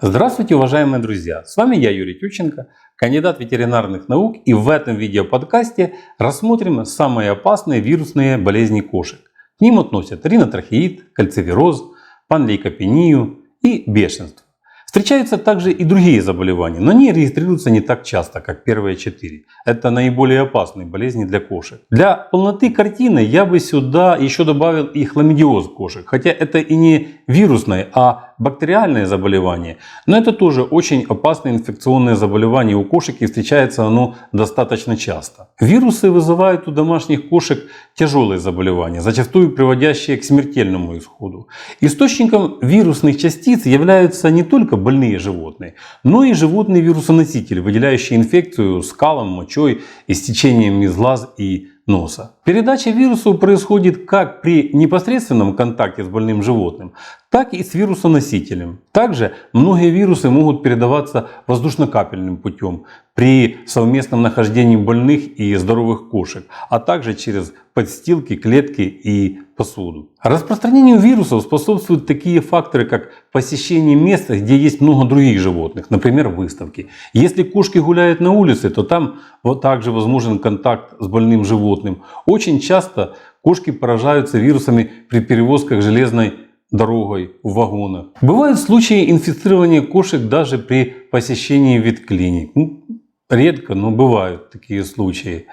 Здравствуйте, уважаемые друзья! С вами я, Юрий Тютченко, кандидат ветеринарных наук, и в этом видеоподкасте рассмотрим самые опасные вирусные болезни кошек. К ним относят ринотрахеид, кальцивироз, панлейкопению и бешенство. Встречаются также и другие заболевания, но они регистрируются не так часто, как первые 4. Это наиболее опасные болезни для кошек. Для полноты картины я бы сюда еще добавил и хламидиоз кошек, хотя это и не вирусное, а бактериальное заболевание. Но это тоже очень опасное инфекционное заболевание у кошек, и встречается оно достаточно часто. Вирусы вызывают у домашних кошек тяжелые заболевания, зачастую приводящие к смертельному исходу. Источником вирусных частиц являются не только больные животные, но и животные вирусоносители, выделяющие инфекцию скалом, мочой, истечением из глаз и носа. Передача вирусов происходит как при непосредственном контакте с больным животным, так и с вирусоносителем. Также многие вирусы могут передаваться воздушно-капельным путем при совместном нахождении больных и здоровых кошек, а также через подстилки, клетки и посуду. Распространению вирусов способствуют такие факторы, как посещение места, где есть много других животных, например, выставки. Если кошки гуляют на улице, то там также возможен контакт с больным животным. Очень часто кошки поражаются вирусами при перевозках железной дорогой в вагонах. Бывают случаи инфицирования кошек даже при посещении ветклиник. Редко, но бывают такие случаи.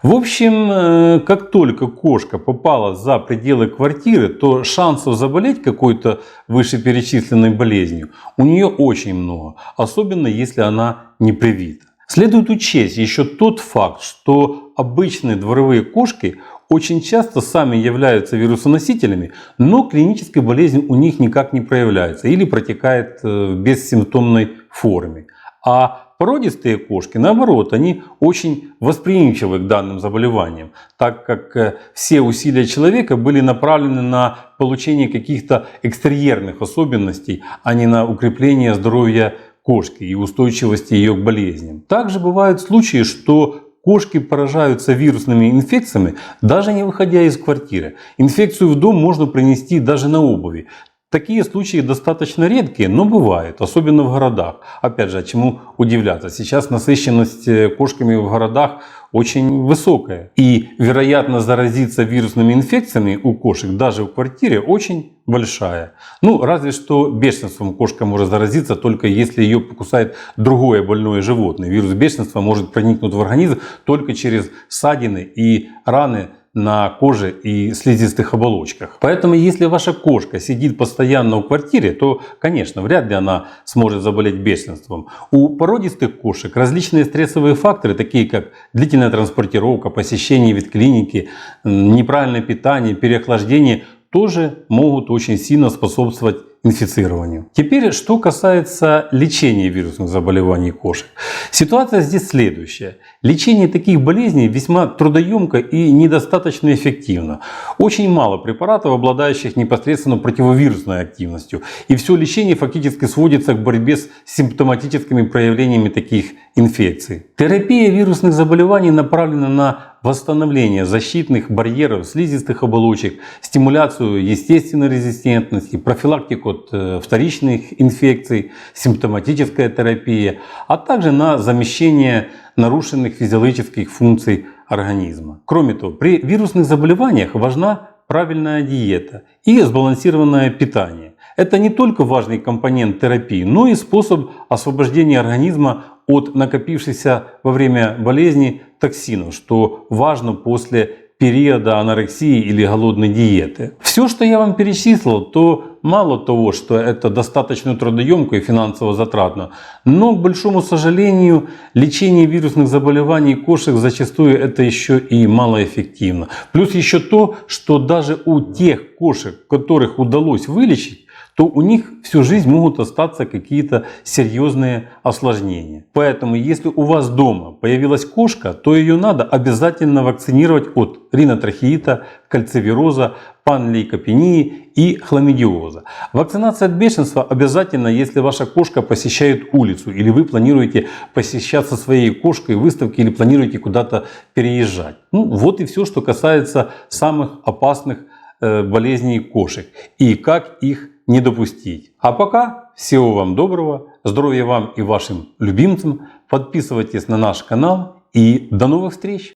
В общем, как только кошка попала за пределы квартиры, то шансов заболеть какой-то вышеперечисленной болезнью у нее очень много, особенно если она не привита. Следует учесть еще тот факт, что обычные дворовые кошки очень часто сами являются вирусоносителями, но клиническая болезнь у них никак не проявляется или протекает в бессимптомной форме. А породистые кошки, наоборот, они очень восприимчивы к данным заболеваниям, так как все усилия человека были направлены на получение каких-то экстерьерных особенностей, а не на укрепление здоровья кошки и устойчивости ее к болезням. Также бывают случаи, что кошки поражаются вирусными инфекциями, даже не выходя из квартиры. Инфекцию в дом можно принести даже на обуви. Такие случаи достаточно редкие, но бывают, особенно в городах. Опять же, чему удивляться? Сейчас насыщенность кошками в городах очень высокая. И вероятность заразиться вирусными инфекциями у кошек даже в квартире очень большая. Разве что бешенством кошка может заразиться, только если ее покусает другое больное животное. Вирус бешенства может проникнуть в организм только через ссадины и раны на коже и слизистых оболочках. Поэтому, если ваша кошка сидит постоянно в квартире, то, конечно, вряд ли она сможет заболеть бешенством. У породистых кошек различные стрессовые факторы, такие как длительная транспортировка, посещение ветклиники, неправильное питание, переохлаждение, тоже могут очень сильно способствовать инфицированию. Теперь, что касается лечения вирусных заболеваний кошек. Ситуация здесь следующая. Лечение таких болезней весьма трудоемко и недостаточно эффективно. Очень мало препаратов, обладающих непосредственно противовирусной активностью. И все лечение фактически сводится к борьбе с симптоматическими проявлениями таких инфекций. Терапия вирусных заболеваний направлена на восстановление защитных барьеров слизистых оболочек, стимуляцию естественной резистентности, профилактику от вторичных инфекций, симптоматическая терапия, а также на замещение нарушенных физиологических функций организма. Кроме того, при вирусных заболеваниях важна правильная диета и сбалансированное питание. Это не только важный компонент терапии, но и способ освобождения организма от накопившихся во время болезни токсинов, что важно после периода анорексии или голодной диеты. Все, что я вам перечислил, то мало того, что это достаточно трудоемко и финансово затратно, но, к большому сожалению, лечение вирусных заболеваний кошек зачастую это еще и малоэффективно. Плюс еще то, что даже у тех кошек, которых удалось вылечить, то у них всю жизнь могут остаться какие-то серьезные осложнения. Поэтому, если у вас дома появилась кошка, то ее надо обязательно вакцинировать от ринотрахеита, кальцивироза, панлейкопении и хламидиоза. Вакцинация от бешенства обязательно, если ваша кошка посещает улицу или вы планируете посещать со своей кошкой выставки или планируете куда-то переезжать. Вот и все, что касается самых опасных болезней кошек и как их не допустить. А пока всего вам доброго. здоровья вам и вашим любимцам. Подписывайтесь на наш канал и до новых встреч!